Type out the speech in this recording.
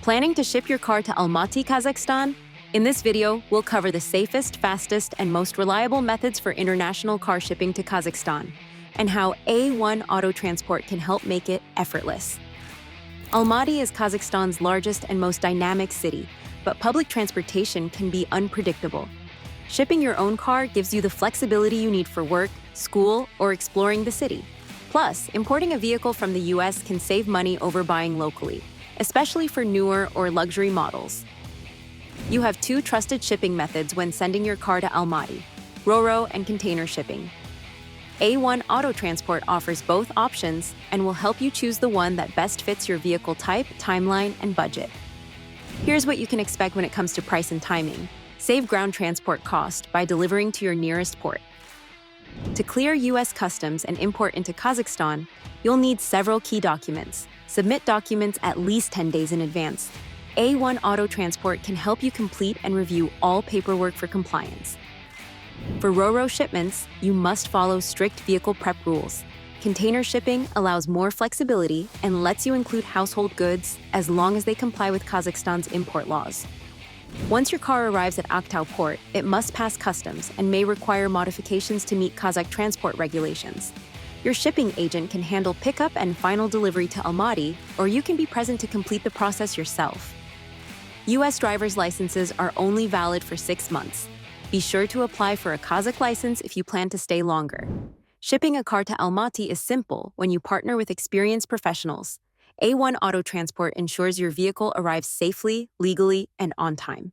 Planning to ship your car to Almaty, Kazakhstan? In this video, we'll cover the safest, fastest, and most reliable methods for international car shipping to Kazakhstan, and how A1 Auto Transport can help make it effortless. Almaty is Kazakhstan's largest and most dynamic city, but public transportation can be unpredictable. Shipping your own car gives you the flexibility you need for work, school, or exploring the city. Plus, importing a vehicle from the US can save money over buying locally, especially for newer or luxury models. You have two trusted shipping methods when sending your car to Almaty: RoRo and container shipping. A1 Auto Transport offers both options and will help you choose the one that best fits your vehicle type, timeline, and budget. Here's what you can expect when it comes to price and timing. Save ground transport cost by delivering to your nearest port. To clear US customs and import into Kazakhstan, you'll need several key documents. Submit documents at least 10 days in advance. A1 Auto Transport can help you complete and review all paperwork for compliance. For RoRo shipments, you must follow strict vehicle prep rules. Container shipping allows more flexibility and lets you include household goods as long as they comply with Kazakhstan's import laws. Once your car arrives at Aktau port, it must pass customs and may require modifications to meet Kazakh transport regulations. Your shipping agent can handle pickup and final delivery to Almaty, or you can be present to complete the process yourself. US driver's licenses are only valid for 6 months. Be sure to apply for a Kazakh license if you plan to stay longer. Shipping a car to Almaty is simple when you partner with experienced professionals. A1 Auto Transport ensures your vehicle arrives safely, legally, and on time.